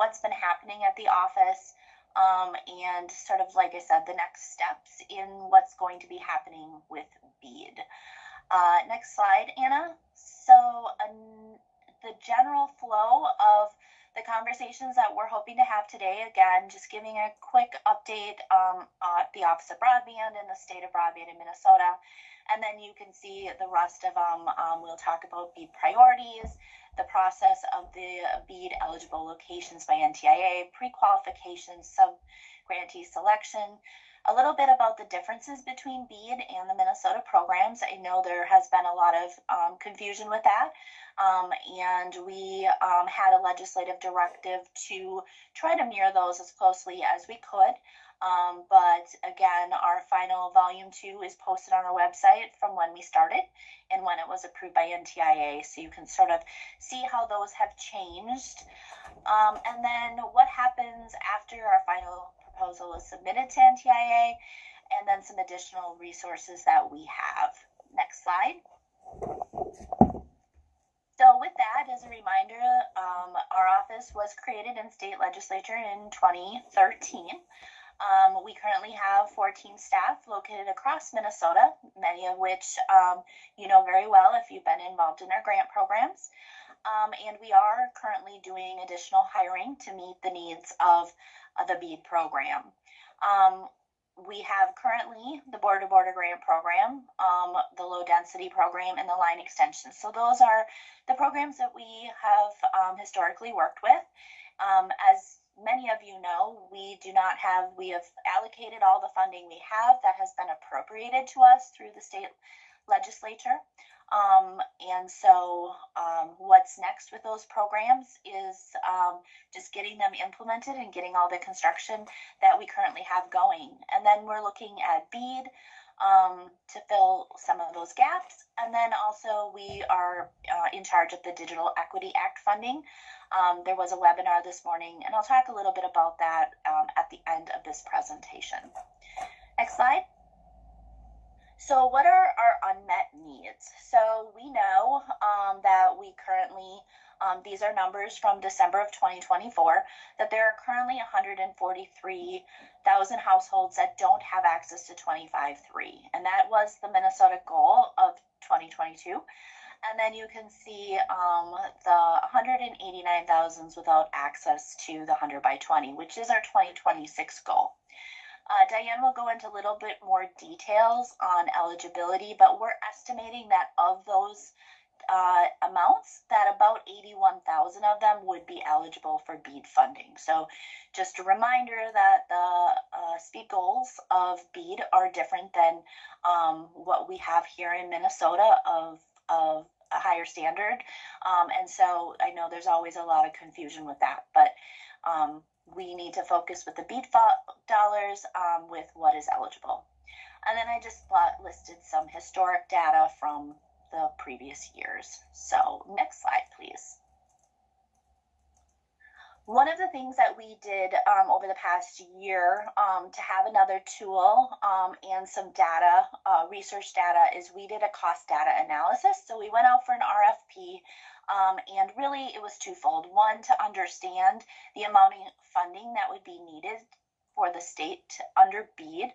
what's been happening at the office, and sort of, like I said, the next steps in what's going to be happening with BEAD. Next slide, Anna. So the general flow of the conversations that we're hoping to have today, again, just giving a quick update on the Office of Broadband and the state of broadband in Minnesota. And then you can see the rest of them. We'll talk about BEAD priorities, the process of the BEAD eligible locations by NTIA, pre-qualification, sub-grantee selection, a little bit about the differences between BEAD and the Minnesota programs. I know there has been a lot of confusion with that, and we had a legislative directive to try to mirror those as closely as we could. But again, our final volume 2 is posted on our website from when we started and when it was approved by NTIA, so you can sort of see how those have changed. And then what happens after our final proposal is submitted to NTIA, and then some additional resources that we have. Next slide. So with that, as a reminder, our office was created in state legislature in 2013. We currently have 14 staff located across Minnesota, many of which you know very well if you've been involved in our grant programs. And we are currently doing additional hiring to meet the needs of the BEAD program. We have currently the border-to-border grant program, the low density program, and the line extension. So those are the programs that we have historically worked with. As many of you know, we have allocated all the funding we have that has been appropriated to us through the state legislature. And so what's next with those programs is just getting them implemented and getting all the construction that we currently have going. And then we're looking at BEAD to fill some of those gaps. And then also we are in charge of the Digital Equity Act funding. There was a webinar this morning, and I'll talk a little bit about that at the end of this presentation. Next slide. So what are our unmet needs? So we know that we currently, these are numbers from December of 2024, that there are currently 143,000 households that don't have access to 25.3. And that was the Minnesota goal of 2022. And then you can see the 189,000 without access to the 100 by 20, which is our 2026 goal. Diane will go into a little bit more details on eligibility, but we're estimating that of those amounts, that about 81,000 of them would be eligible for BEAD funding. So just a reminder that the speed goals of BEAD are different than what we have here in Minnesota of a higher standard. And so I know there's always a lot of confusion with that, but we need to focus with the BEAD dollars with what is eligible. And then I just listed some historic data from the previous years. So next slide, please. One of the things that we did over the past year to have another tool and some data, research data, is we did a cost data analysis. So we went out for an RFP, and really it was twofold. One, to understand the amount of funding that would be needed for the state under BEAD,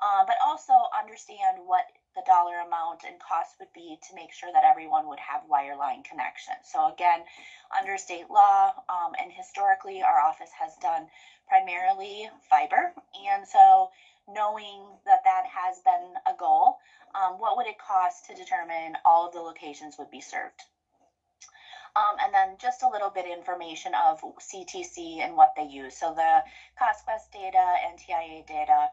but also understand what the dollar amount and cost would be to make sure that everyone would have wireline connection. So again, under state law, and historically our office has done primarily fiber, and so knowing that that has been a goal, what would it cost to determine all of the locations would be served? And then just a little bit information of CTC and what they use. So the CostQuest data, NTIA data.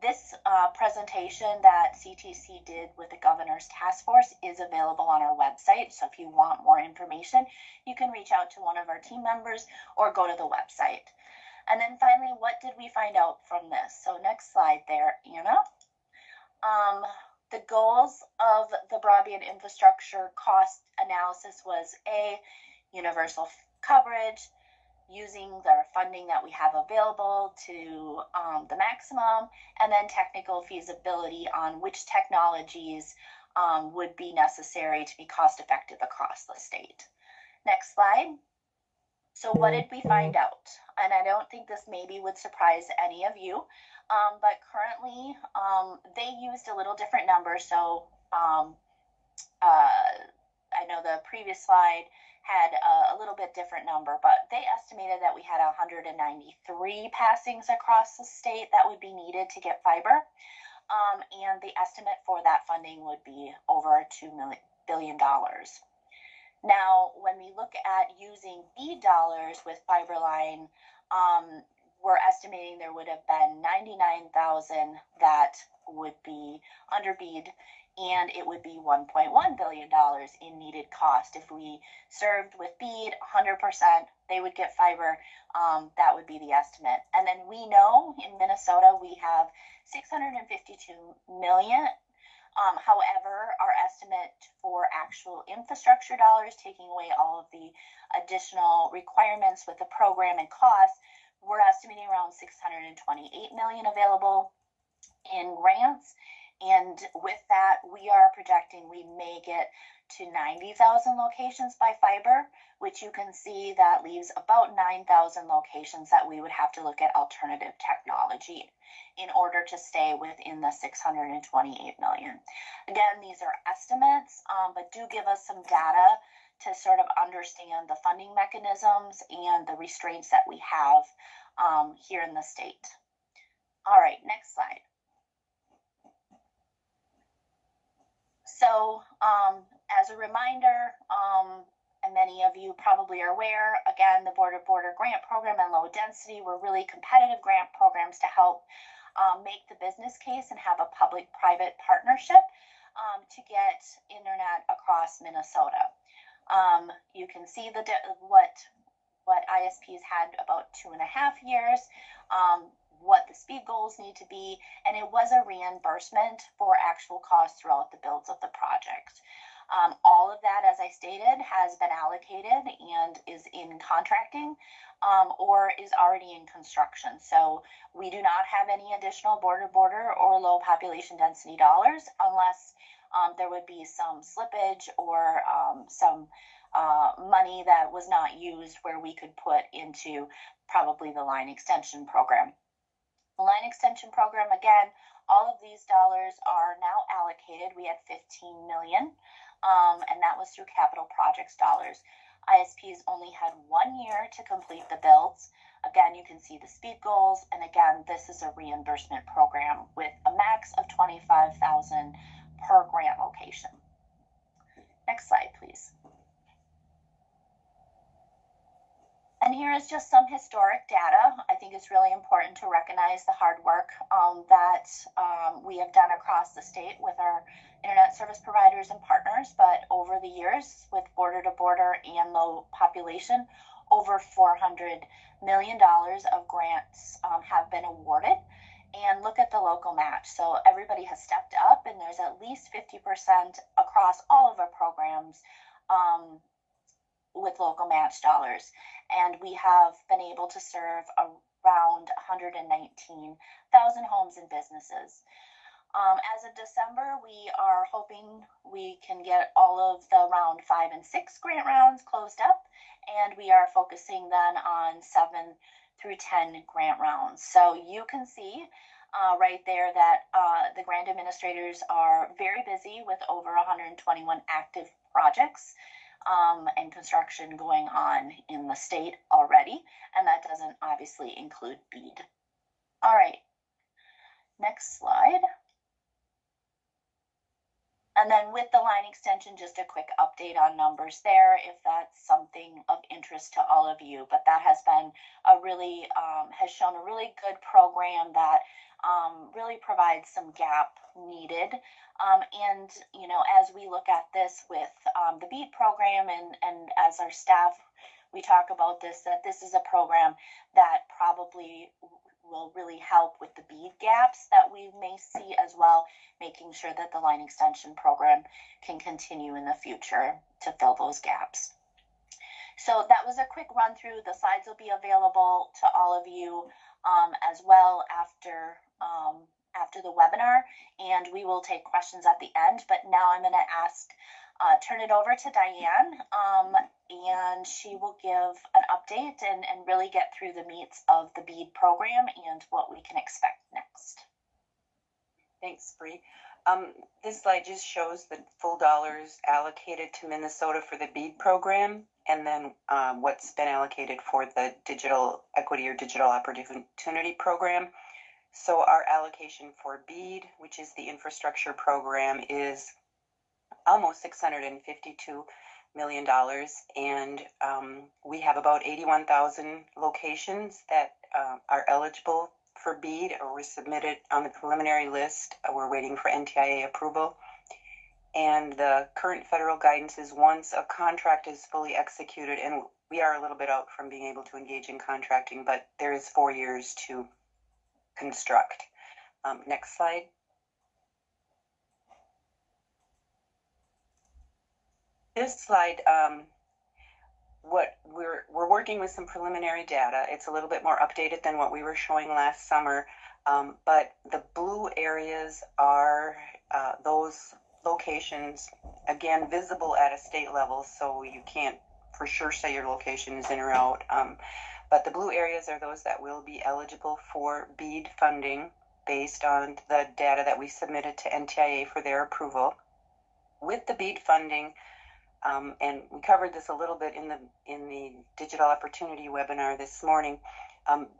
This presentation that CTC did with the governor's task force is available on our website. So if you want more information, you can reach out to one of our team members or go to the website. And then finally, what did we find out from this? So next slide there, Anna. The goals of the broadband infrastructure cost analysis was A, universal coverage, using the funding that we have available to the maximum, and then technical feasibility on which technologies would be necessary to be cost effective across the state. Next slide. So what did we find out? And I don't think this maybe would surprise any of you, but currently they used a little different number. So I know the previous slide had a little bit different number, but they estimated that we had 193 passings across the state that would be needed to get fiber. And the estimate for that funding would be over $2 billion. Now, when we look at using BEAD dollars with Fiberline, we're estimating there would have been 99,000 that would be under BEAD, and it would be $1.1 billion in needed cost. If we served with BEAD 100%, they would get fiber. That would be the estimate. And then we know in Minnesota we have 652 million. However, our estimate for actual infrastructure dollars, taking away all of the additional requirements with the program and costs, we're estimating around 628 million available in grants. And with that, we are projecting we may get to 90,000 locations by fiber, which you can see that leaves about 9,000 locations that we would have to look at alternative technology in order to stay within the 628 million. Again, these are estimates, but do give us some data to sort of understand the funding mechanisms and the restraints that we have here in the state. All right, next slide. So as a reminder, and many of you probably are aware, again, the border-to-border grant program and low density were really competitive grant programs to help make the business case and have a public-private partnership to get internet across Minnesota. You can see what ISPs had about 2.5 years, what the speed goals need to be, and it was a reimbursement for actual costs throughout the builds of the project. All of that, as I stated, has been allocated and is in contracting or is already in construction. So we do not have any additional border-to-border or low population density dollars unless there would be some slippage or some money that was not used where we could put into probably the line extension program. The line extension program, again, all of these dollars are now allocated. We had 15 million, and that was through capital projects dollars. ISPs only had 1 year to complete the builds. Again, you can see the speed goals, and again, this is a reimbursement program with a max of 25,000 per grant location. Next slide, please. And here is just some historic data. I think it's really important to recognize the hard work that we have done across the state with our internet service providers and partners. But over the years, with border-to-border and low population, over $400 million of grants have been awarded. And look at the local match. So everybody has stepped up, and there's at least 50% across all of our programs with local match dollars. And we have been able to serve around 119,000 homes and businesses. As of December, we are hoping we can get all of the round 5 and 6 grant rounds closed up, and we are focusing then on 7 through 10 grant rounds. So you can see right there that the grant administrators are very busy with over 121 active projects and construction going on in the state already, and that doesn't obviously include BEAD. All right, next slide. And then with the line extension, just a quick update on numbers there, if that's something of interest to all of you. But that has been a really, has shown a really good program that really provides some gap needed. And, you know, as we look at this with the BEAD program and as our staff, we talk about this, that this is a program that probably will really help with the BEAD gaps that we may see as well, making sure that the line extension program can continue in the future to fill those gaps. So that was a quick run through. The slides will be available to all of you as well after the webinar, and we will take questions at the end. But now I'm going to turn it over to Diane, and she will give an update and really get through the meats of the BEAD program and what we can expect next. Thanks, Bree. This slide just shows the full dollars allocated to Minnesota for the BEAD program, and then what's been allocated for the digital equity or digital opportunity program. So our allocation for BEAD, which is the infrastructure program, is almost $652 million, and we have about 81,000 locations that are eligible for BEAD or were submitted on the preliminary list. We're waiting for NTIA approval. And the current federal guidance is once a contract is fully executed, and we are a little bit out from being able to engage in contracting, but there is 4 years to construct. Next slide. This slide, what we're working with some preliminary data. It's a little bit more updated than what we were showing last summer, but the blue areas are those locations, again, visible at a state level, so you can't for sure say your location is in or out. But the blue areas are those that will be eligible for BEAD funding based on the data that we submitted to NTIA for their approval. With the BEAD funding, and we covered this a little bit in the digital opportunity webinar this morning.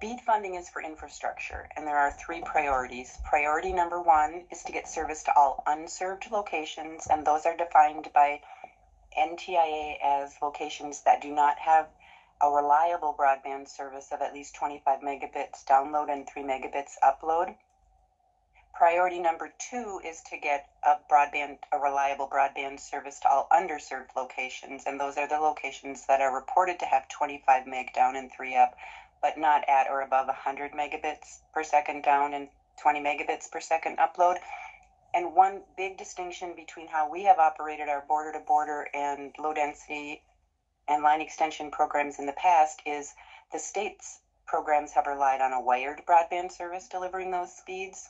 BEAD funding is for infrastructure, and there are 3 priorities. Priority number 1 is to get service to all unserved locations, and those are defined by NTIA as locations that do not have a reliable broadband service of at least 25 megabits download and 3 megabits upload. Priority number 2 is to get a reliable broadband service to all underserved locations, and those are the locations that are reported to have 25 meg down and 3 up, but not at or above 100 megabits per second down and 20 megabits per second upload. And one big distinction between how we have operated our border-to-border and low-density and line extension programs in the past is the state's programs have relied on a wired broadband service delivering those speeds.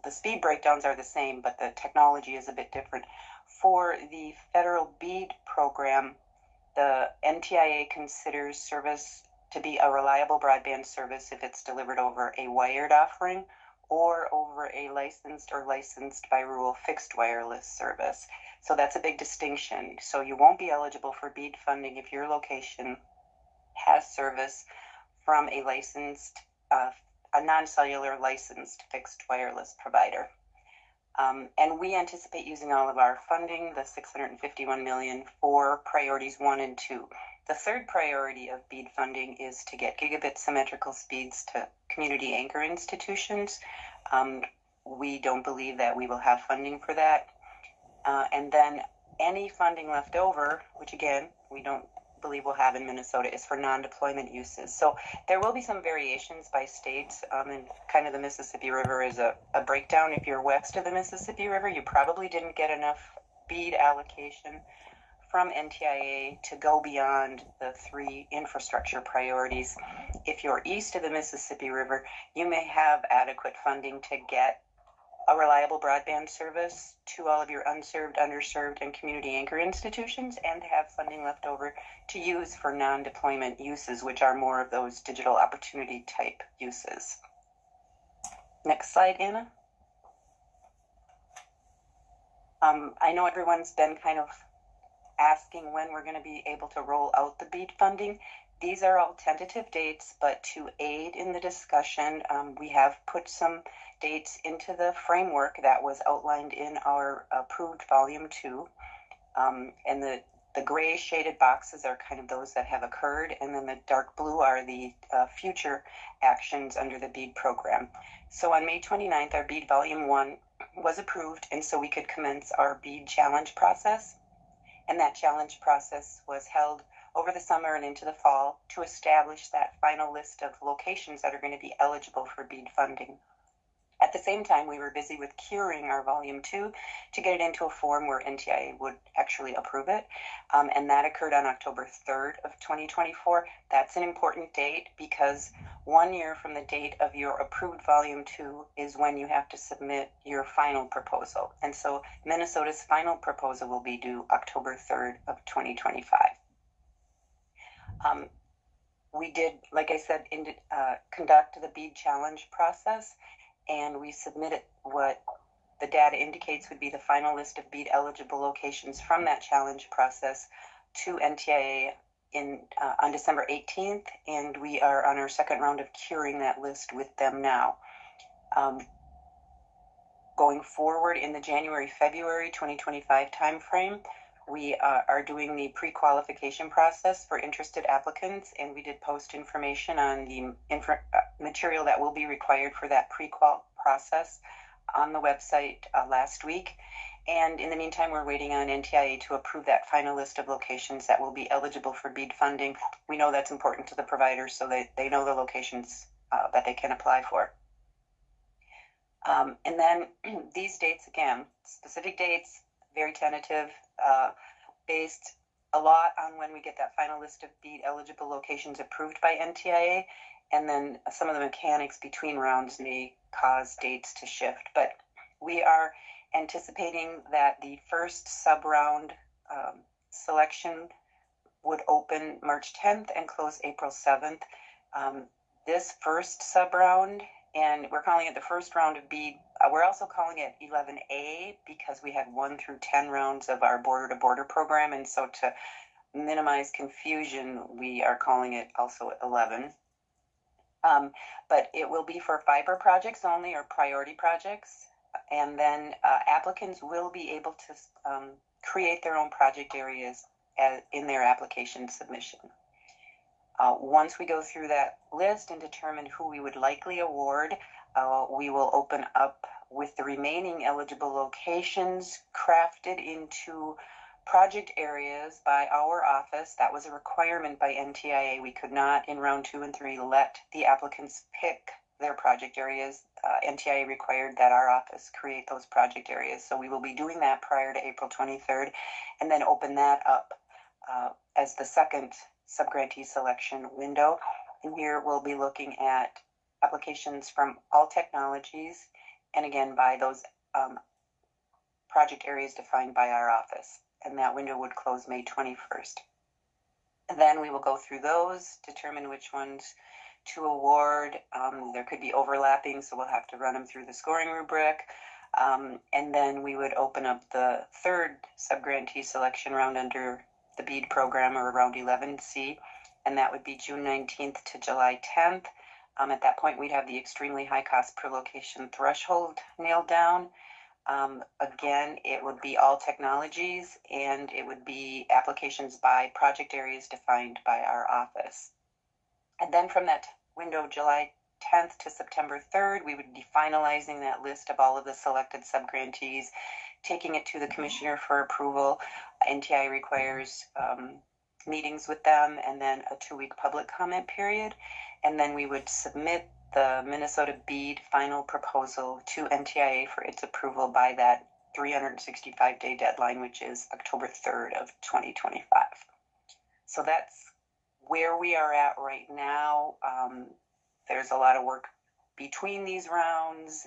The speed breakdowns are the same, but the technology is a bit different. For the federal BEAD program, the NTIA considers service to be a reliable broadband service if it's delivered over a wired offering or over a licensed or licensed by rule fixed wireless service. So that's a big distinction. So you won't be eligible for BEAD funding if your location has service from a licensed a non-cellular licensed fixed wireless provider. And we anticipate using all of our funding, the $651 million, for priorities 1 and 2. The third priority of BEAD funding is to get gigabit symmetrical speeds to community anchor institutions. We don't believe that we will have funding for that. And then any funding left over, which again, we don't believe we'll have in Minnesota, is for non-deployment uses. So there will be some variations by states, and kind of the Mississippi River is a breakdown. If you're west of the Mississippi River, you probably didn't get enough BEAD allocation from NTIA to go beyond the 3 infrastructure priorities. If you're east of the Mississippi River, you may have adequate funding to get a reliable broadband service to all of your unserved, underserved, and community anchor institutions, and have funding left over to use for non-deployment uses, which are more of those digital opportunity type uses. Next slide, Anna. I know everyone's been kind of asking when we're going to be able to roll out the BEAD funding. These are all tentative dates, but to aid in the discussion, we have put some dates into the framework that was outlined in our approved volume 2. And the gray shaded boxes are kind of those that have occurred, and then the dark blue are the future actions under the BEAD program. So on May 29th, our BEAD volume 1 was approved, and so we could commence our BEAD challenge process. And that challenge process was held over the summer and into the fall to establish that final list of locations that are going to be eligible for BEAD funding. At the same time, we were busy with curing our volume 2 to get it into a form where NTIA would actually approve it. And that occurred on October 3rd of 2024. That's an important date because 1 year from the date of your approved volume 2 is when you have to submit your final proposal. And so Minnesota's final proposal will be due October 3rd of 2025. We did, like I said, conduct the BEAD challenge process, and we submitted what the data indicates would be the final list of BEAD eligible locations from that challenge process to NTIA on December 18th, and we are on our second round of curing that list with them now. Going forward in the January-February 2025 timeframe, we are doing the pre-qualification process for interested applicants, and we did post information on the material that will be required for that pre-qual process on the website last week. And in the meantime, we're waiting on NTIA to approve that final list of locations that will be eligible for BEAD funding. We know that's important to the providers so that they know the locations that they can apply for. And then these dates, again, specific dates, very tentative, based a lot on when we get that final list of BEAD eligible locations approved by NTIA, and then some of the mechanics between rounds may cause dates to shift. But we are anticipating that the first sub-round selection would open March 10th and close April 7th. This first sub-round, and we're calling it the first round of BEAD. We're also calling it 11A because we had 1 through 10 rounds of our border-to-border program, and so to minimize confusion, we are calling it also 11. But it will be for fiber projects only, or priority projects, and then applicants will be able to create their own project areas in their application submission. Once we go through that list and determine who we would likely award, we will open up with the remaining eligible locations crafted into project areas by our office. That was a requirement by NTIA. We could not, in round 2 and 3, let the applicants pick their project areas. NTIA required that our office create those project areas. So we will be doing that prior to April 23rd, and then open that up as the second subgrantee selection window. And here we'll be looking at applications from all technologies, and again by those project areas defined by our office. And that window would close May 21st. And then we will go through those, determine which ones to award. There could be overlapping, so we'll have to run them through the scoring rubric. And then we would open up the third subgrantee selection round under the BEAD program, or round 11C, and that would be June 19th to July 10th. At that point, we'd have the extremely high cost per location threshold nailed down. Again, it would be all technologies, and it would be applications by project areas defined by our office. And then from that window, July 10th to September 3rd, we would be finalizing that list of all of the selected subgrantees, taking it to the commissioner for approval. NTI requires meetings with them, and then a 2-week public comment period. And then we would submit the Minnesota BEAD final proposal to NTIA for its approval by that 365-day deadline, which is October 3rd of 2025. So that's where we are at right now. There's a lot of work between these rounds.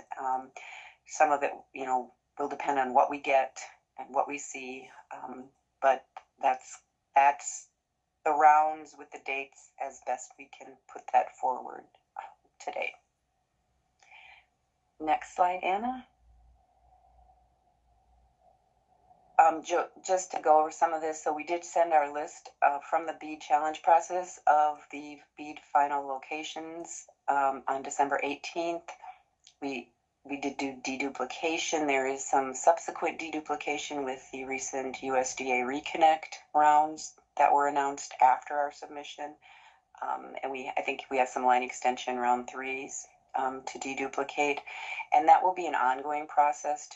Some of it, will depend on what we get and what we see, but that's the rounds with the dates as best we can put that forward today. Next slide, Anna. Just to go over some of this, so we did send our list from the BEAD challenge process of the BEAD final locations on December 18th. We did do deduplication. There is some subsequent deduplication with the recent USDA Reconnect rounds that were announced after our submission. And I think we have some line extension round 3s to deduplicate. And that will be an ongoing process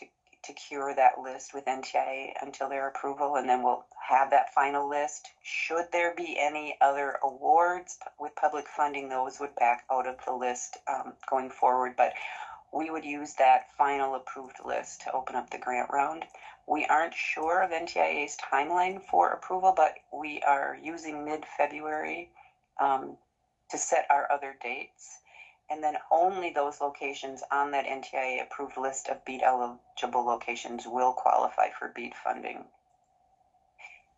to cure that list with NTIA until their approval. And then we'll have that final list. Should there be any other awards with public funding, those would back out of the list going forward. But we would use that final approved list to open up the grant round. We aren't sure of NTIA's timeline for approval, but we are using mid-February to set our other dates. And then only those locations on that NTIA approved list of BEAD eligible locations will qualify for BEAD funding.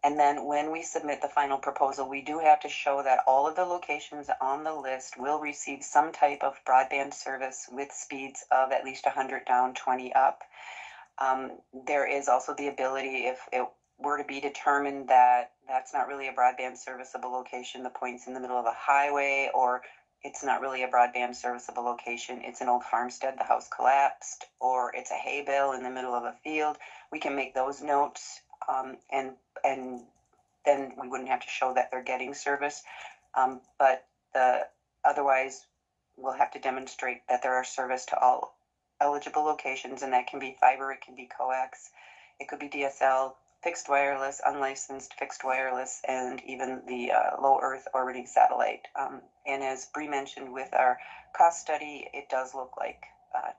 And then when we submit the final proposal, we do have to show that all of the locations on the list will receive some type of broadband service with speeds of at least 100 down, 20 up. There is also the ability, if it were to be determined that that's not really a broadband serviceable location, the point's in the middle of a highway, or it's not really a broadband serviceable location, it's an old farmstead, the house collapsed, or it's a hay bale in the middle of a field, we can make those notes, and then we wouldn't have to show that they're getting service. But otherwise, we'll have to demonstrate that there are service to all eligible locations, and that can be fiber, it can be coax, it could be DSL, fixed wireless, unlicensed fixed wireless, and even the low Earth orbiting satellite. And as Bree mentioned with our cost study, it does look like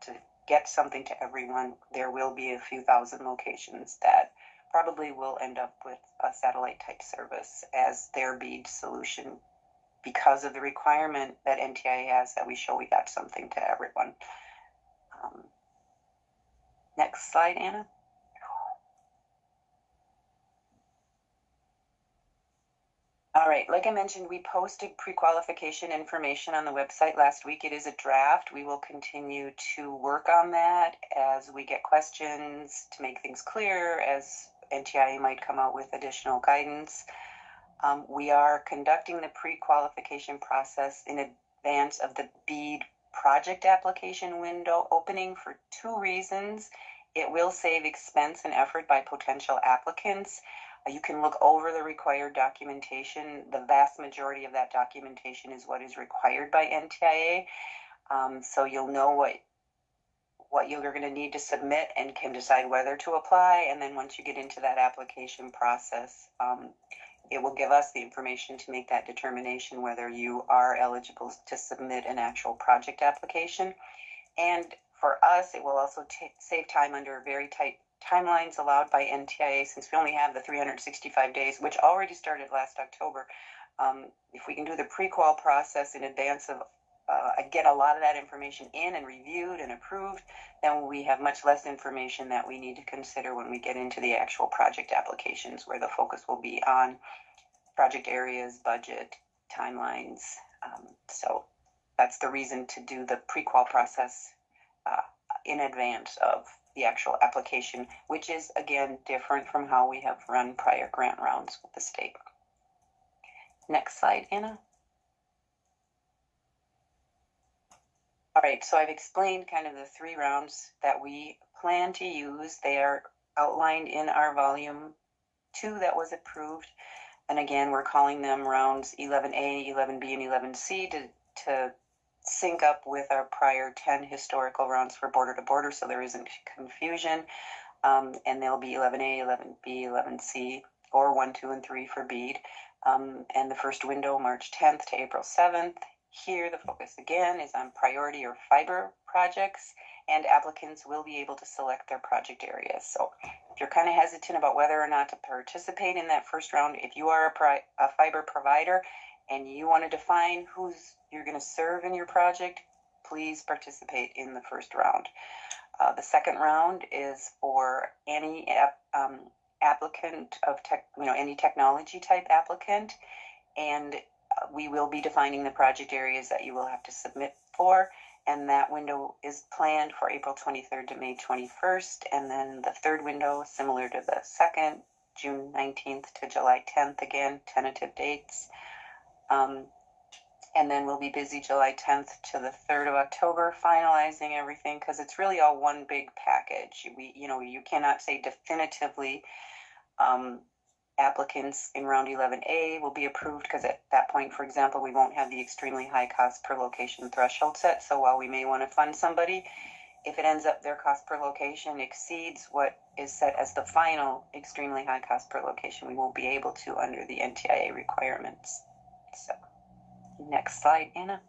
to get something to everyone, there will be a few thousand locations that probably will end up with a satellite type service as their BEAD solution because of the requirement that NTIA has that we show we got something to everyone. Next slide, Anna. All right, like I mentioned, we posted pre-qualification information on the website last week. It is a draft. We will continue to work on that as we get questions to make things clear, as NTIA might come out with additional guidance. We are conducting the pre-qualification process in advance of the BEAD project application window opening for two reasons. It will save expense and effort by potential applicants. You can look over the required documentation. The vast majority of that documentation is what is required by NTIA. So you'll know what you're going to need to submit and can decide whether to apply. And then once you get into that application process, it will give us the information to make that determination whether you are eligible to submit an actual project application. And for us, it will also save time under very tight timelines allowed by NTIA, since we only have the 365 days, which already started last October. If we can do the pre-qual process in advance of get a lot of that information in and reviewed and approved, then we have much less information that we need to consider when we get into the actual project applications, where the focus will be on project areas, budget, timelines. So that's the reason to do the pre-qual process in advance of the actual application, which is, again, different from how we have run prior grant rounds with the state. Next slide, Anna. All right, so I've explained kind of the 3 rounds that we plan to use. They are outlined in our volume 2 that was approved. And again, we're calling them rounds 11A, 11B, and 11C to sync up with our prior 10 historical rounds for border to border, so there isn't confusion. And they'll be 11A, 11B, 11C, or 1, 2, and 3 for BEAD. And the first window, March 10th to April 7th. Here, the focus again is on priority or fiber projects, and applicants will be able to select their project areas. So if you're kind of hesitant about whether or not to participate in that first round, if you are a fiber provider and you want to define who's you're going to serve in your project, please participate in the first round. The second round is for any applicant of any technology type applicant, and we will be defining the project areas that you will have to submit for, and that window is planned for April 23rd to May 21st, and then the third window, similar to the second, June 19th to July 10th, again, tentative dates. And then we'll be busy July 10th to the 3rd of October, finalizing everything, because it's really all one big package. You cannot say definitively applicants in round 11A will be approved, because at that point, for example, we won't have the extremely high cost per location threshold set. So while we may want to fund somebody, if it ends up their cost per location exceeds what is set as the final extremely high cost per location, we won't be able to under the NTIA requirements. So next slide, Anna.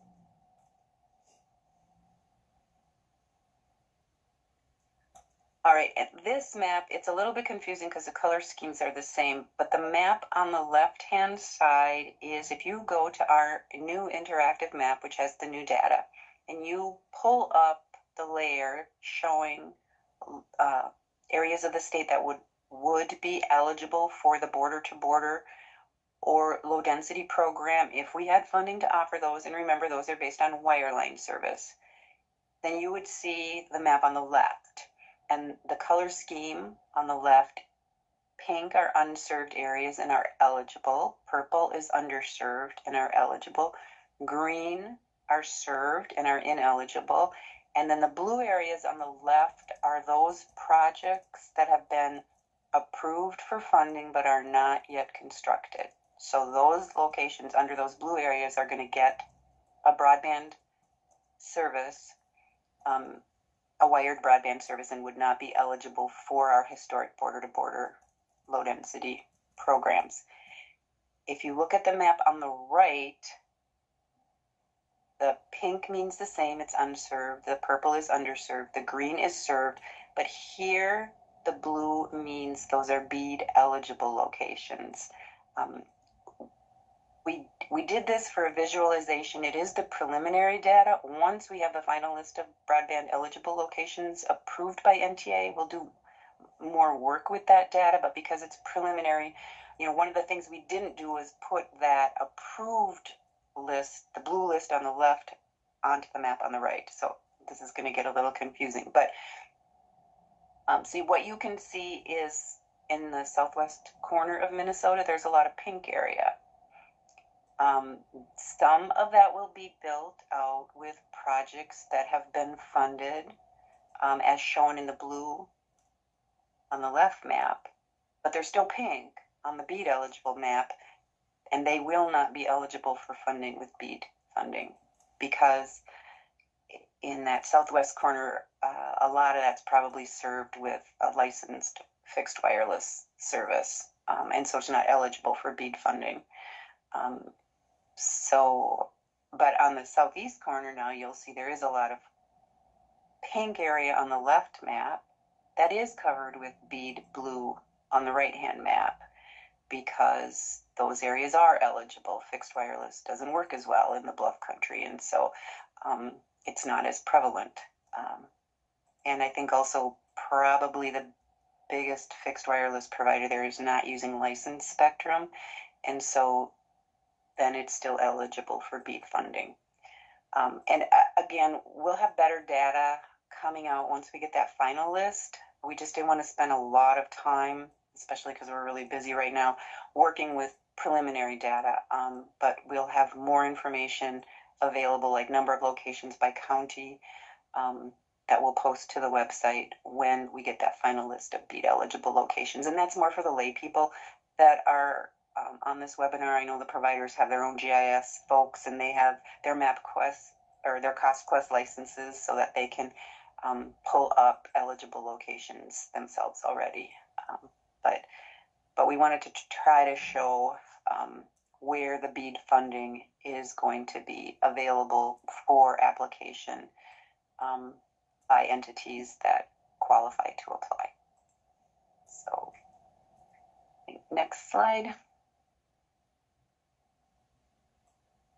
All right, this map, it's a little bit confusing because the color schemes are the same, but the map on the left-hand side is, if you go to our new interactive map, which has the new data, and you pull up the layer showing areas of the state that would would be eligible for the border-to-border or low-density program if we had funding to offer those, and remember, those are based on wireline service, then you would see the map on the left. And the color scheme on the left, pink are unserved areas and are eligible. Purple is underserved and are eligible. Green are served and are ineligible. And then the blue areas on the left are those projects that have been approved for funding but are not yet constructed. So those locations under those blue areas are going to get a broadband service, a wired broadband service, and would not be eligible for our historic border-to-border low-density programs. If you look at the map on the right, the pink means the same, it's unserved. The purple is underserved. The green is served. But here, the blue means those are BEAD eligible locations. We did this for a visualization. It is the preliminary data. Once we have the final list of broadband eligible locations approved by NTA, we'll do more work with that data, but because it's preliminary, one of the things we didn't do is put that approved list, the blue list on the left, onto the map on the right. So this is going to get a little confusing, but see, what you can see is in the southwest corner of Minnesota, there's a lot of pink area. Some of that will be built out with projects that have been funded, as shown in the blue on the left map, but they're still pink on the BEAD eligible map, and they will not be eligible for funding with BEAD funding because in that southwest corner, a lot of that's probably served with a licensed fixed wireless service, and so it's not eligible for BEAD funding. But on the southeast corner now, you'll see there is a lot of pink area on the left map that is covered with BEAD blue on the right-hand map because those areas are eligible. Fixed wireless doesn't work as well in the bluff country, and so it's not as prevalent. And I think also probably the biggest fixed wireless provider there is not using licensed spectrum, and so then it's still eligible for BEAD funding. And again, we'll have better data coming out once we get that final list. We just didn't want to spend a lot of time, especially because we're really busy right now, working with preliminary data. But we'll have more information available, like number of locations by county, that we'll post to the website when we get that final list of BEAD eligible locations. And that's more for the lay people that are on this webinar. I know the providers have their own GIS folks, and they have their MapQuest or their CostQuest licenses so that they can pull up eligible locations themselves already. But we wanted to try to show where the BEAD funding is going to be available for application by entities that qualify to apply. So next slide.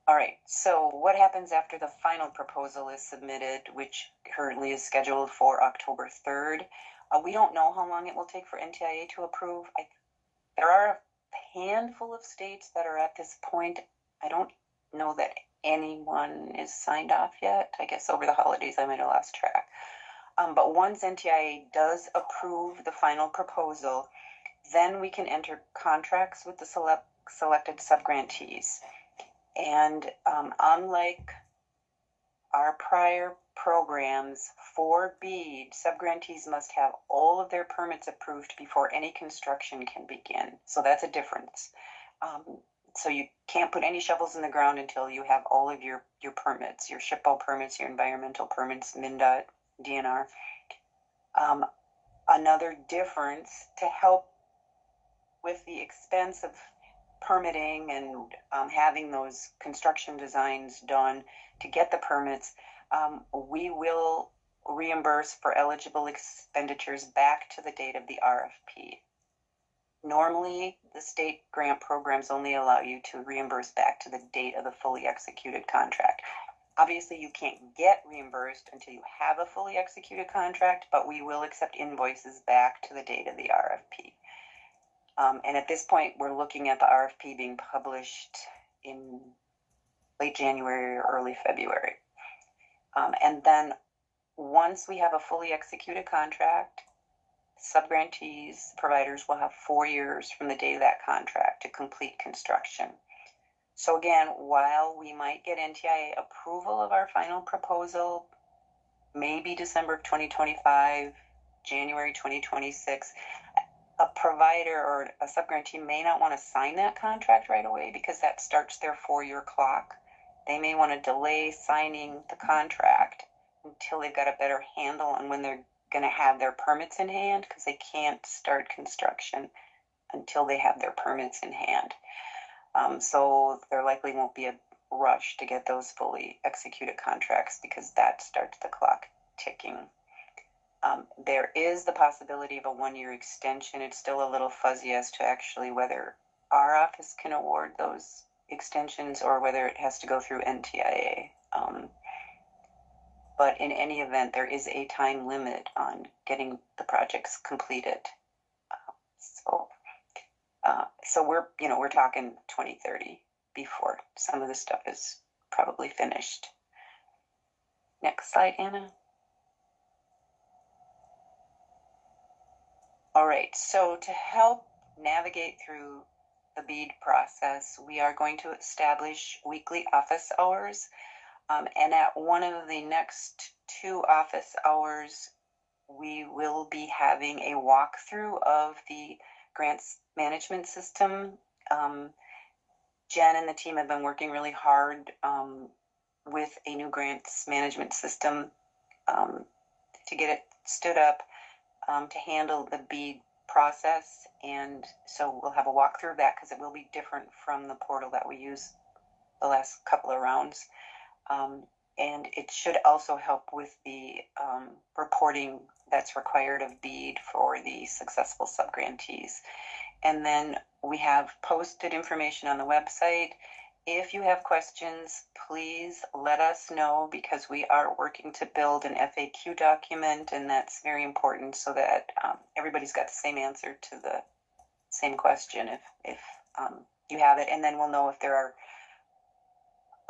All right, so what happens after the final proposal is submitted, which currently is scheduled for October 3rd? We don't know how long it will take for NTIA to approve. There are a handful of states that are at this point. I don't know that anyone is signed off yet. I guess over the holidays I might have lost track. But once NTIA does approve the final proposal, then we can enter contracts with the selected subgrantees. And unlike our prior programs for BEAD, subgrantees must have all of their permits approved before any construction can begin. So that's a difference. So you can't put any shovels in the ground until you have all of your permits, your SHPO permits, your environmental permits, MnDOT, DNR. Another difference to help with the expense of permitting and having those construction designs done to get the permits, we will reimburse for eligible expenditures back to the date of the RFP. Normally, the state grant programs only allow you to reimburse back to the date of the fully executed contract. Obviously, you can't get reimbursed until you have a fully executed contract, but we will accept invoices back to the date of the RFP. And at this point, we're looking at the RFP being published in late January or early February. And then once we have a fully executed contract, subgrantees, providers will have 4 years from the date of that contract to complete construction. So again, while we might get NTIA approval of our final proposal, maybe December of 2025, January 2026, a provider or a subgrantee may not want to sign that contract right away because that starts their 4-year clock. They may want to delay signing the contract until they've got a better handle on when they're going to have their permits in hand, because they can't start construction until they have their permits in hand. So there likely won't be a rush to get those fully executed contracts because that starts the clock ticking. There is the possibility of a 1-year extension. It's still a little fuzzy as to actually whether our office can award those extensions or whether it has to go through NTIA. But in any event, there is a time limit on getting the projects completed. So we're talking 2030 before some of this stuff is probably finished. Next slide, Anna. All right, so to help navigate through the BEAD process, we are going to establish weekly office hours. And at one of the next 2 office hours, we will be having a walkthrough of the grants management system. Jen and the team have been working really hard with a new grants management system to get it stood up to handle the BEAD process. And so we'll have a walkthrough of that because it will be different from the portal that we used the last couple of rounds. And it should also help with the reporting that's required of BEAD for the successful subgrantees. And then we have posted information on the website. If you have questions, please let us know, because we are working to build an FAQ document, and that's very important so that everybody's got the same answer to the same question if you have it. And then we'll know if there are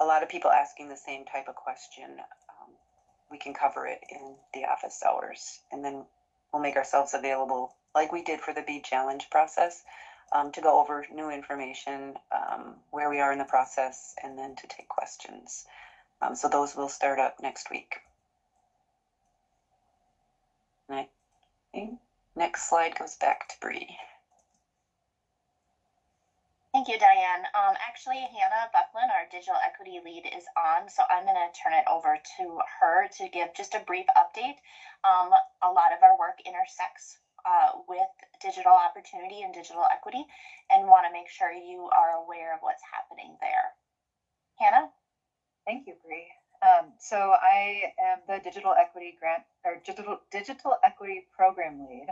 a lot of people asking the same type of question. We can cover it in the office hours, and then we'll make ourselves available like we did for the BEAD challenge process to go over new information, where we are in the process, and then to take questions. So those will start up next week. Next slide goes back to Bree. Thank you, Diane. Actually, Hannah Buckland, our digital equity lead, is on, so I'm going to turn it over to her to give just a brief update. A lot of our work intersects with digital opportunity and digital equity, and want to make sure you are aware of what's happening there. Hannah? Thank you, Bree. So I am the digital equity digital equity program lead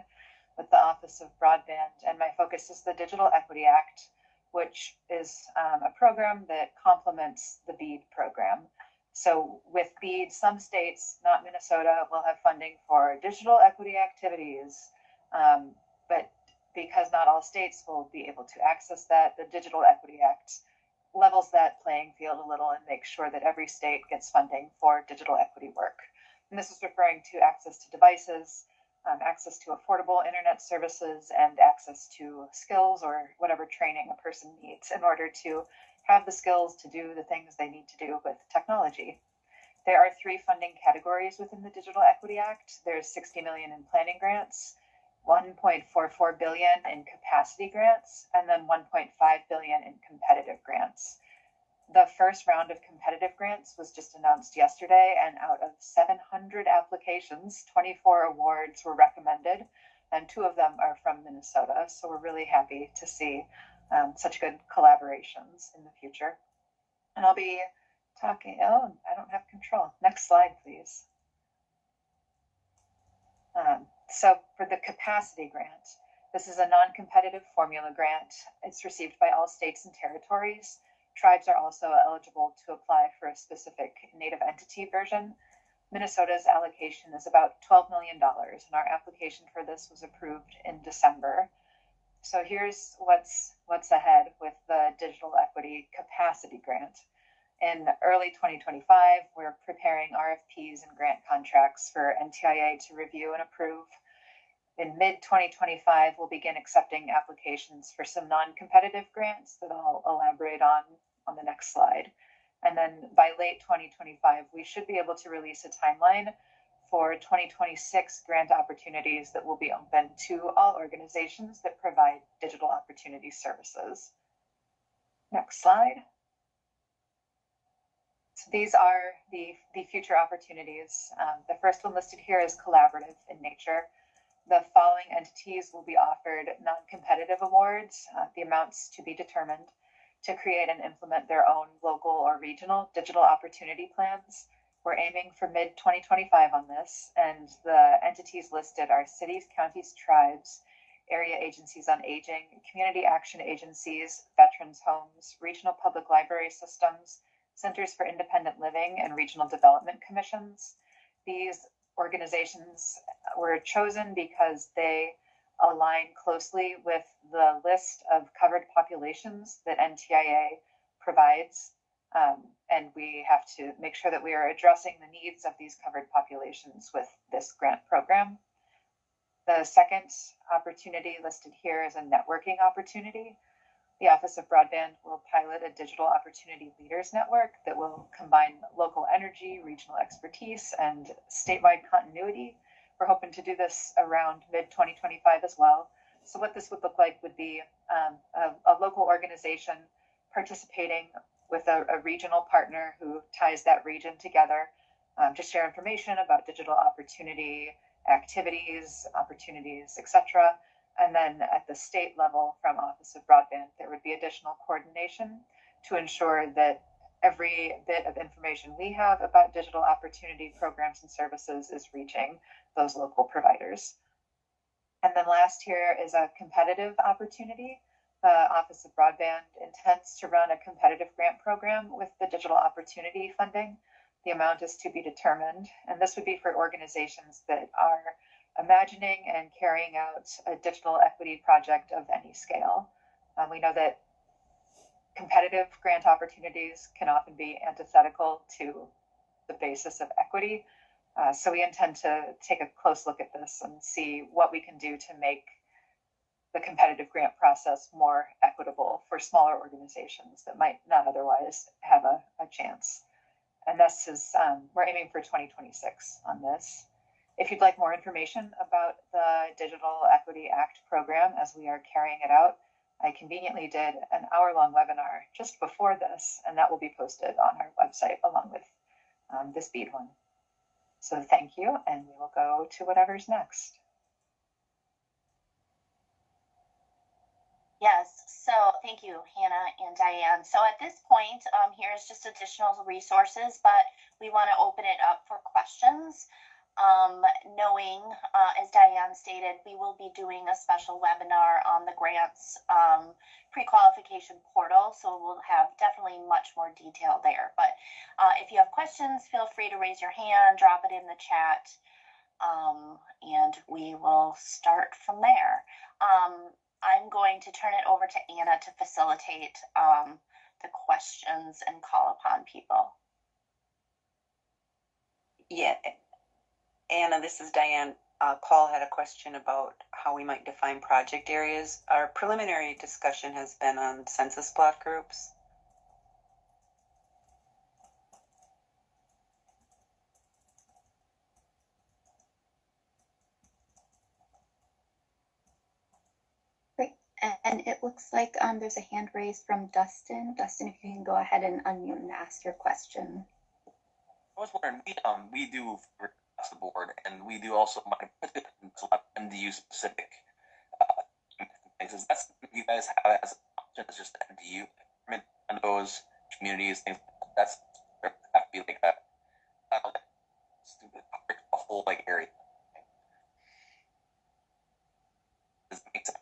with the Office of Broadband, and my focus is the Digital Equity Act, which is a program that complements the BEAD program. So with BEAD, some states, not Minnesota, will have funding for digital equity activities, but because not all states will be able to access that, the Digital Equity Act levels that playing field a little and makes sure that every state gets funding for digital equity work. And this is referring to access to devices, access to affordable internet services, and access to skills or whatever training a person needs in order to have the skills to do the things they need to do with technology. There are 3 funding categories within the Digital Equity Act. There's $60 million in planning grants, $1.44 billion in capacity grants, and then $1.5 billion in competitive grants. The first round of competitive grants was just announced yesterday, and out of 700 applications, 24 awards were recommended, and 2 of them are from Minnesota. So we're really happy to see such good collaborations in the future. And I'll be talking, oh, I don't have control. Next slide, please. So for the capacity grant, this is a non-competitive formula grant. It's received by all states and territories. tribes are also eligible to apply for a specific native entity version. Minnesota's allocation is about $12 million, and our application for this was approved in December. So here's what's ahead with the Digital Equity Capacity Grant. In early 2025, we're preparing RFPs and grant contracts for NTIA to review and approve. In mid-2025, we'll begin accepting applications for some non-competitive grants that I'll elaborate on the next slide. And then by late 2025, we should be able to release a timeline for 2026 grant opportunities that will be open to all organizations that provide digital opportunity services. Next slide. So these are the future opportunities. The first one listed here is collaborative in nature. The following entities will be offered non-competitive awards, the amounts to be determined, to create and implement their own local or regional digital opportunity plans. We're aiming for mid-2025 on this, and the entities listed are cities, counties, tribes, area agencies on aging, community action agencies, veterans homes, regional public library systems, centers for independent living, and regional development commissions. These organizations were chosen because they align closely with the list of covered populations that NTIA provides, and we have to make sure that we are addressing the needs of these covered populations with this grant program. The second opportunity listed here is a networking opportunity. The Office of Broadband will pilot a digital opportunity leaders network that will combine local energy, regional expertise, and statewide continuity. We're hoping to do this around mid-2025 as well. So what this would look like would be a local organization participating with a regional partner who ties that region together to share information about digital opportunity activities, opportunities, etc. And then at the state level from Office of Broadband, there would be additional coordination to ensure that every bit of information we have about digital opportunity programs and services is reaching those local providers. And then last here is a competitive opportunity. The Office of Broadband intends to run a competitive grant program with the digital opportunity funding. The amount is to be determined, and this would be for organizations that are imagining and carrying out a digital equity project of any scale. We know that competitive grant opportunities can often be antithetical to the basis of equity. So we intend to take a close look at this and see what we can do to make the competitive grant process more equitable for smaller organizations that might not otherwise have a chance. And this is, we're aiming for 2026 on this. If you'd like more information about the Digital Equity Act program as we are carrying it out, I conveniently did an hour-long webinar just before this, and that will be posted on our website along with this BEAD one. So thank you, and we will go to whatever's next. Yes, so thank you, Hannah and Diane. So at this point, here's just additional resources, but we want to open it up for questions. Knowing, as Diane stated, we will be doing a special webinar on the grants pre-qualification portal, so we'll have definitely much more detail there. But if you have questions, feel free to raise your hand, drop it in the chat, and we will start from there. I'm going to turn it over to Anna to facilitate the questions and call upon people. Yeah, Anna, this is Diane. Paul had a question about how we might define project areas. Our preliminary discussion has been on census block groups. And it looks like there's a hand raised from Dustin. Dustin, if you can go ahead and unmute and ask your question. I was wondering, we do across the board, and we do also MDU specific things. Is that something you guys have as an option? It's just MDU, and those communities, things like that. That's have to be like a whole like area. Does it make sense?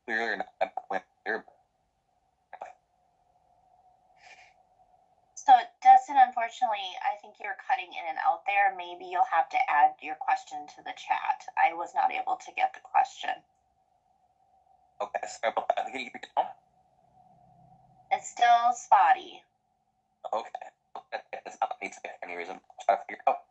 Clearly or not clear. unfortunately, I think you're cutting in and out there. Maybe you'll have to add your question to the chat. I was not able to get the question. Okay, sorry about that. Can you hear me now? It's still spotty. Okay. It's not me for any reason. I'll try to figure it out.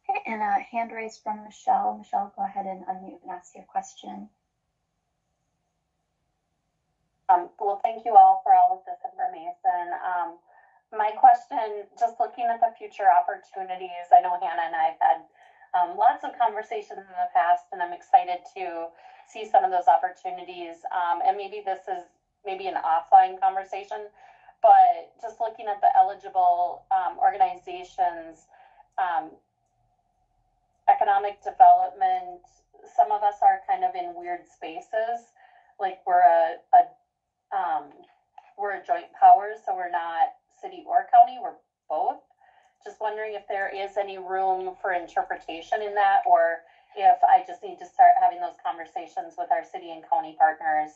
Okay, and a hand raised from Michelle. Michelle, go ahead and unmute and ask your question. Well, thank you all for all of this information. My question, just looking at the future opportunities, I know Hannah and I have had lots of conversations in the past, and I'm excited to see some of those opportunities. And maybe this is maybe an offline conversation, but just looking at the eligible organizations, economic development, some of us are kind of in weird spaces. Like we're a joint powers, so we're not city or county, we're both. Just wondering if there is any room for interpretation in that, or if I just need to start having those conversations with our city and county partners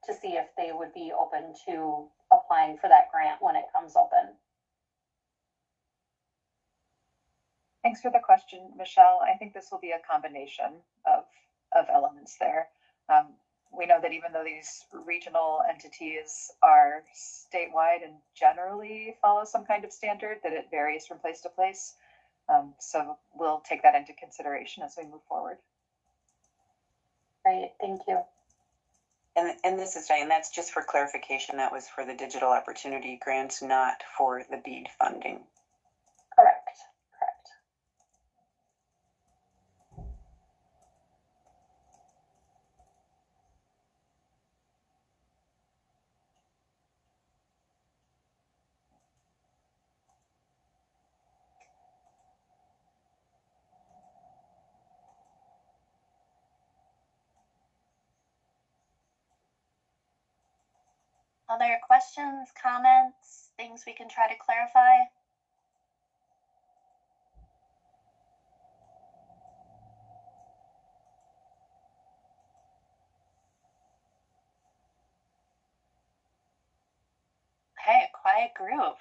to see if they would be open to applying for that grant when it comes open. Thanks for the question, Michelle. I think this will be a combination of elements there. We know that even though these regional entities are statewide and generally follow some kind of standard, that it varies from place to place. So we'll take that into consideration as we move forward. Great, thank you. And this is Diane. That's just for clarification. That was for the digital opportunity grants, not for the BEAD funding. Correct. Other questions, comments, things we can try to clarify? Okay, quiet group.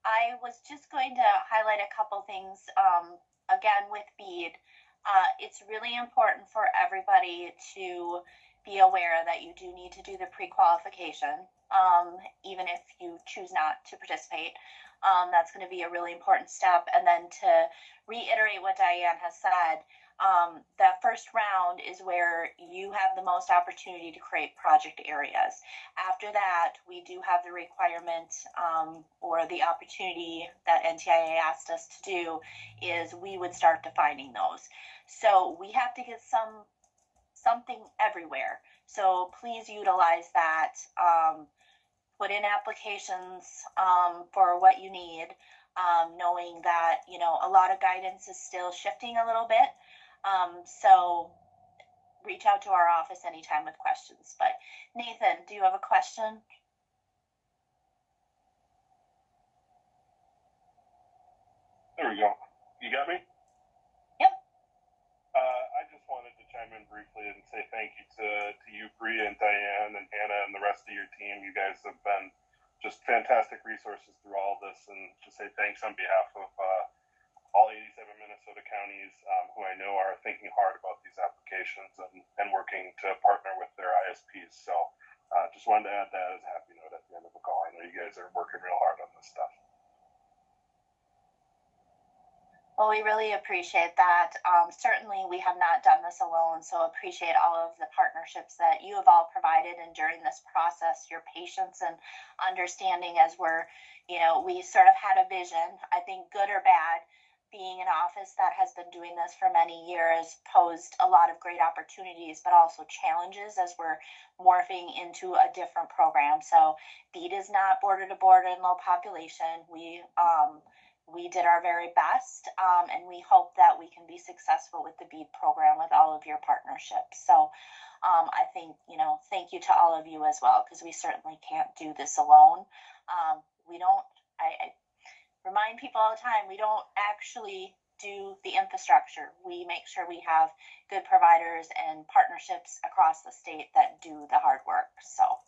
I was just going to highlight a couple things. Again, with BEAD, it's really important for everybody to be aware that you do need to do the pre-qualification, even if you choose not to participate. That's going to be a really important step. And then to reiterate what Diane has said, that first round is where you have the most opportunity to create project areas. After that, we do have the requirement or the opportunity that NTIA asked us to do is we would start defining those. So we have to get something everywhere. So please utilize that. Put in applications for what you need, knowing that, you know, a lot of guidance is still shifting a little bit. So reach out to our office anytime with questions. But Nathan, do you have a question? There we go. You got me? Yep. I just wanted to chime in briefly and say thank you to you, Bree and Diane and Hannah and the rest of your team. You guys have been just fantastic resources through all this, and just say thanks on behalf of all 87 Minnesota counties who I know are thinking hard about these applications and working to partner with their ISPs. So just wanted to add that as a happy note at the end of the call. I know you guys are working real hard on this stuff. Well, we really appreciate that. Certainly, we have not done this alone, so appreciate all of the partnerships that you have all provided. And during this process, your patience and understanding as we're, you know, we sort of had a vision, I think good or bad. Being an office that has been doing this for many years posed a lot of great opportunities, but also challenges as we're morphing into a different program. So BEAD is not border to border and low population. We we did our very best, and we hope that we can be successful with the BEAD program with all of your partnerships. So I think, thank you to all of you as well, because we certainly can't do this alone. I remind people all the time, we don't actually do the infrastructure. We make sure we have good providers and partnerships across the state that do the hard work. So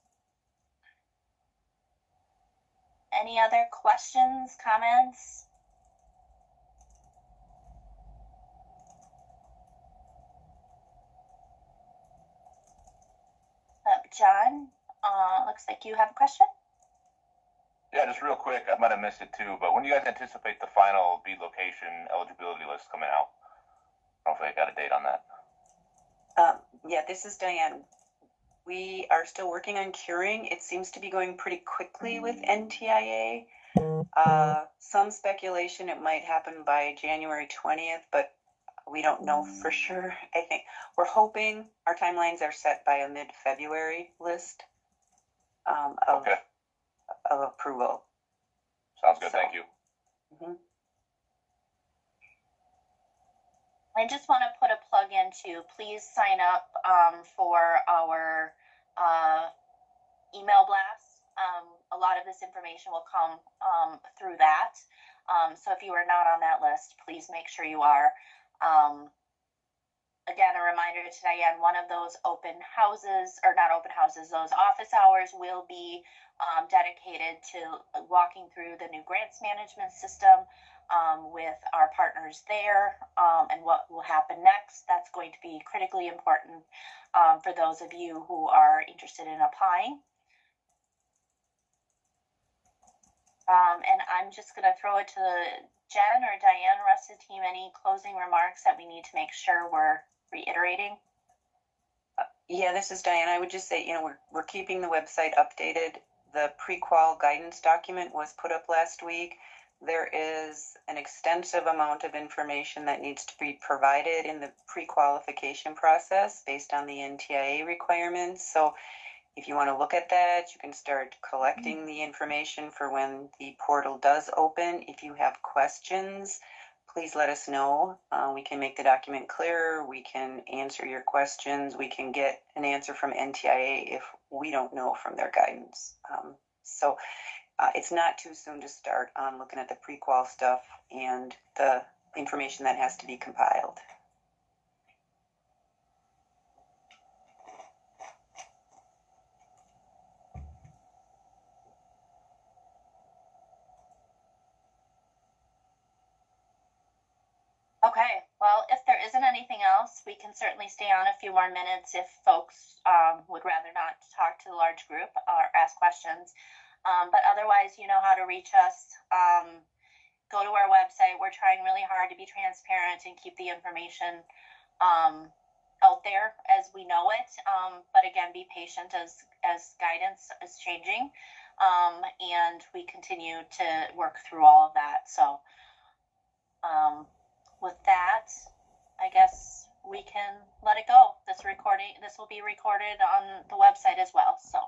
any other questions, comments? John, looks like you have a question. Yeah, just real quick, I might have missed it too, but when do you guys anticipate the final BEAD location eligibility list coming out? I don't know if I got a date on that. Yeah, this is Diane. We are still working on curing. It seems to be going pretty quickly with NTIA. Some speculation it might happen by January 20th, but we don't know for sure. I think we're hoping our timelines are set by a mid-February list of approval. Sounds good. Thank you. Mm-hmm. I just want to put a plug into, please sign up for our email blast. A lot of this information will come through that. So if you are not on that list, please make sure you are. Again, a reminder to Diane, one of those open houses, or not open houses, those office hours will be dedicated to walking through the new grants management system with our partners there, and what will happen next. That's going to be critically important for those of you who are interested in applying. And I'm just going to throw it to Jen or Diane, rest of the team, any closing remarks that we need to make sure we're reiterating? Yeah, this is Diane. I would just say, we're keeping the website updated. The pre-qual guidance document was put up last week. There is an extensive amount of information that needs to be provided in the pre-qualification process based on the NTIA requirements. So if you want to look at that, you can start collecting the information for when the portal does open. If you have questions, please let us know. We can make the document clearer. We can answer your questions. We can get an answer from NTIA if we don't know from their guidance. So it's not too soon to start on looking at the pre-qual stuff and the information that has to be compiled. Okay, well, if there isn't anything else, we can certainly stay on a few more minutes if folks would rather not talk to the large group or ask questions. But otherwise, you know how to reach us. Go to our website. We're trying really hard to be transparent and keep the information out there as we know it. But again, be patient as guidance is changing. And we continue to work through all of that. So with that, I guess we can let it go. This will be recorded on the website as well. So